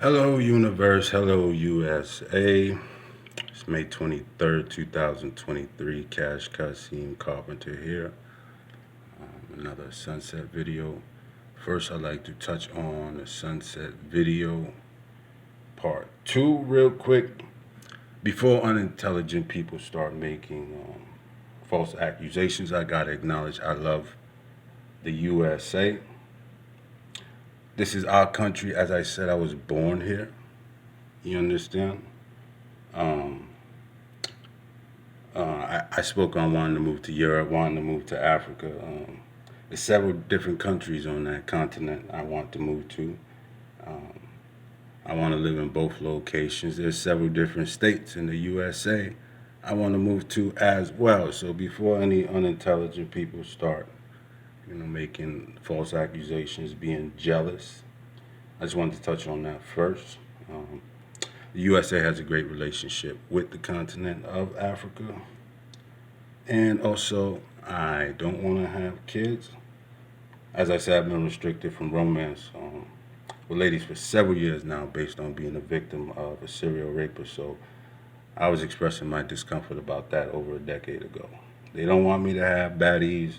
Hello, universe. Hello, USA. It's May 23rd, 2023. Cash Kasim Carpenter here. Another sunset video. First, I'd like to touch on the sunset video part two, real quick. Before unintelligent people start making false accusations, I gotta acknowledge I love the USA. This is our country. As I said, I was born here. You understand? Um, I spoke on wanting to move to Europe, wanting to move to Africa. There's several different countries on that continent I want to move to. Um, I want to live in both locations. There's several different states in the USA I want to move to as well. So before any unintelligent people start, making false accusations, being jealous, I just wanted to touch on that first. Um, the USA has a great relationship with the continent of Africa. And also, I don't want to have kids. As I said, I've been restricted from romance with ladies for several years now based on being a victim of a serial rapist. So I was expressing my discomfort about that over a decade ago. They don't want me to have baddies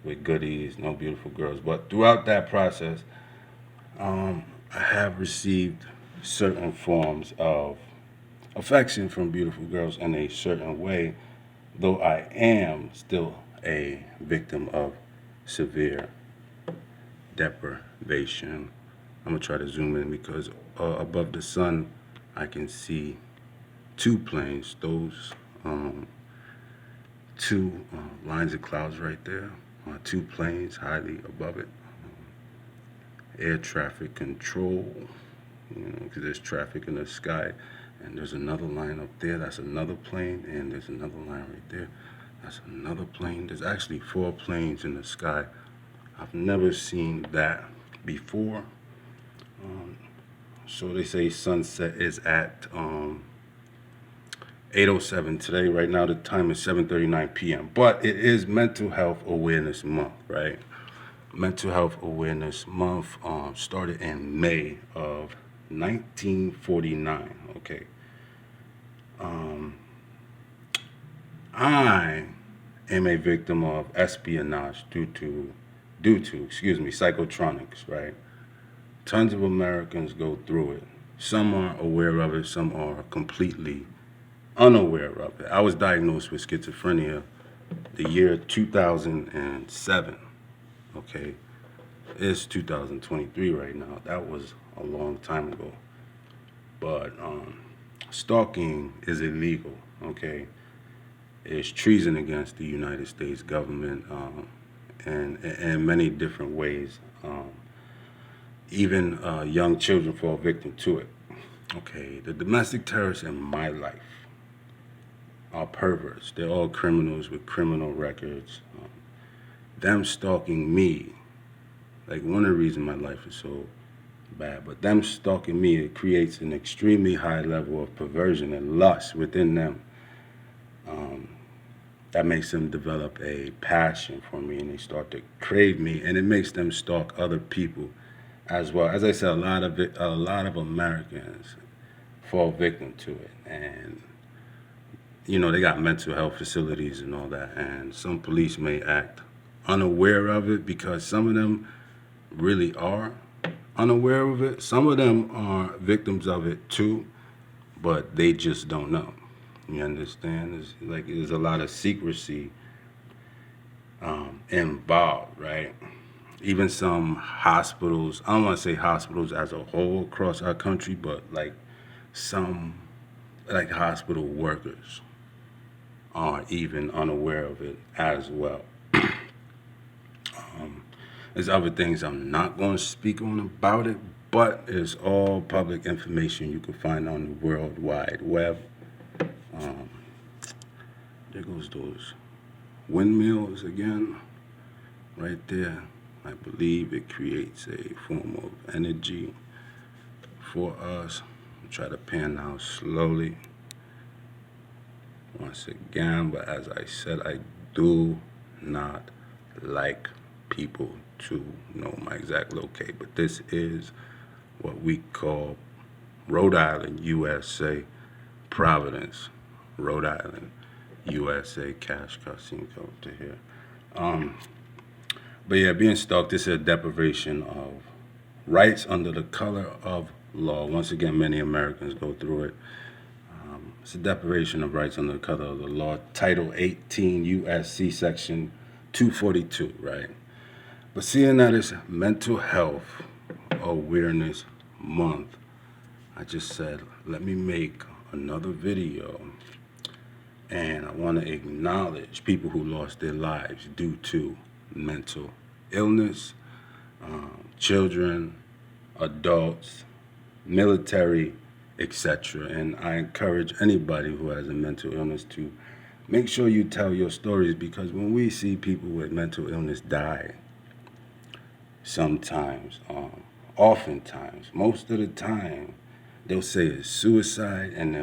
with goodies, no beautiful girls. But throughout that process, I have received certain forms of affection from beautiful girls in a certain way, though I am still a victim of severe deprivation. I'm gonna try to zoom in because above the sun, I can see two planes. Those two lines of clouds right there, two planes highly above it. Air traffic control, because there's traffic in the sky. And there's another line up there, that's another plane, and there's another line right there, that's another plane. There's actually four planes in the sky. I've never seen that before. Um, so they say sunset is at 8:07 today. Right now the time is 7:39 p.m. But it is Mental Health Awareness Month, right? Mental Health Awareness Month started in May of 1949. Okay. Um, I am a victim of espionage due to psychotronics, right? Tons of Americans go through it. Some are aware of it, some are completely unaware of it. I was diagnosed with schizophrenia the year 2007. Okay, it's 2023 right now. That was a long time ago. But stalking is illegal. Okay, it's treason against the United States government, and in many different ways. Even young children fall victim to it. Okay, the domestic terrorists in my life are perverts. They're all criminals with criminal records. Them stalking me, like one of the reasons my life is so bad, but them stalking me, it creates an extremely high level of perversion and lust within them. Um, that makes them develop a passion for me and they start to crave me and it makes them stalk other people as well. As I said, a lot of Americans fall victim to it, and they got mental health facilities and all that, and some police may act unaware of it because some of them really are unaware of it. Some of them are victims of it too, but they just don't know. You understand? There's a lot of secrecy involved, right? Even some hospitals, I don't want to say hospitals as a whole across our country, but like some like hospital workers are even unaware of it as well. There's other things I'm not going to speak on about it, but it's all public information you can find on the World Wide Web. Um, there goes those windmills again, right there. I believe it creates a form of energy for us. Try to pan out slowly once again, but as I said, I do not like people to know my exact locate, but this is what we call Rhode Island, USA, Providence, Rhode Island, USA, cash cussing code to here. Um, but yeah, being stalked is a deprivation of rights under the color of law. Once again, many Americans go through it. It's a deprivation of rights under the color of the law. Title 18 U.S.C. Section 242, right? But seeing that it's Mental Health Awareness Month, I just said, let me make another video. And I want to acknowledge people who lost their lives due to mental illness, children, adults, military, etc. And I encourage anybody who has a mental illness to make sure you tell your stories, because when we see people with mental illness die, sometimes, oftentimes, most of the time, they'll say it's suicide, and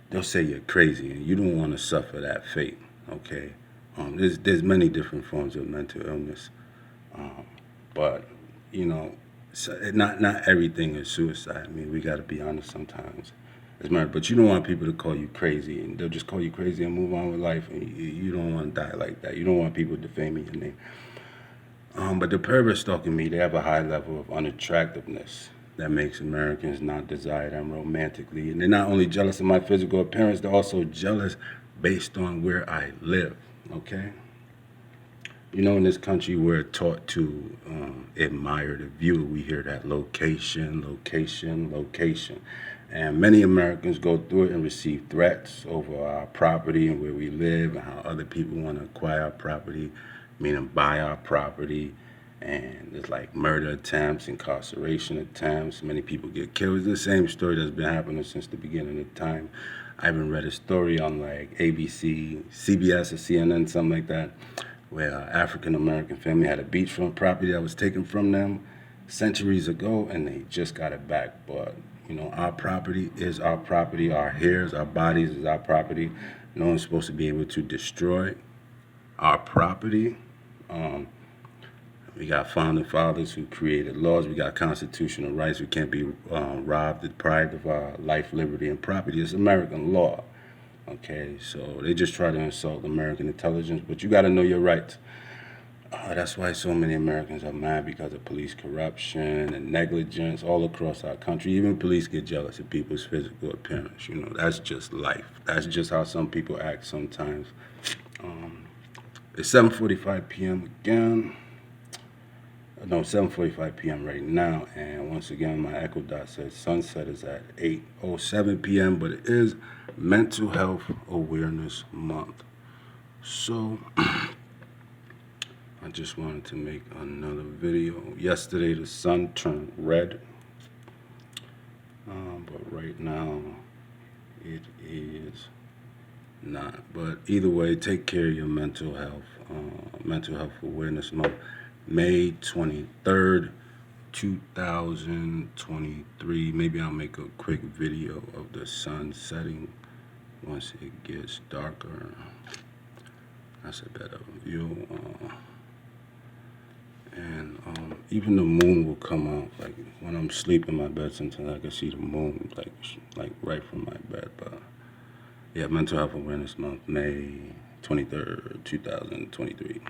they'll say you're crazy, and you don't want to suffer that fate. Okay, there's many different forms of mental illness, but you know, not everything is suicide. I mean, we got to be honest sometimes. It's murder, but you don't want people to call you crazy, and they'll just call you crazy and move on with life. And you don't want to die like that. You don't want people defaming your name. But the perverts stalking me, they have a high level of unattractiveness that makes Americans not desire them romantically. And they're not only jealous of my physical appearance, they're also jealous based on where I live, okay? You know, in this country, we're taught to admire the view. We hear that location, location, location. And many Americans go through it and receive threats over our property and where we live, and how other people want to acquire our property, meaning buy our property. And there's like murder attempts, incarceration attempts. Many people get killed. It's the same story that's been happening since the beginning of time. I even read a story on like ABC, CBS, or CNN, something like that, where an African American family had a beachfront property that was taken from them centuries ago, and they just got it back. But you know, our property is our property. Our hairs, our bodies is our property. No one's supposed to be able to destroy our property. We got founding fathers who created laws. We got constitutional rights. We can't be robbed, deprived of our life, liberty, and property. It's American law. Okay, so they just try to insult American intelligence, but you got to know your rights. That's why so many Americans are mad, because of police corruption and negligence all across our country. Even police get jealous of people's physical appearance. You know, that's just life. That's just how some people act sometimes. It's 7:45 p.m. again. No, 7:45 p.m. right now, and once again, my Echo Dot says sunset is at 8:07 p.m., but it is Mental Health Awareness Month. So, I just wanted to make another video. Yesterday, the sun turned red, but right now, it is not. But either way, take care of your mental health. Mental Health Awareness Month. May 23rd, 2023. Maybe I'll make a quick video of the sun setting once it gets darker. That's a better view. And even the moon will come out. Like when I'm sleeping in my bed, sometimes I can see the moon like right from my bed. But yeah, Mental Health Awareness Month, May 23rd, 2023.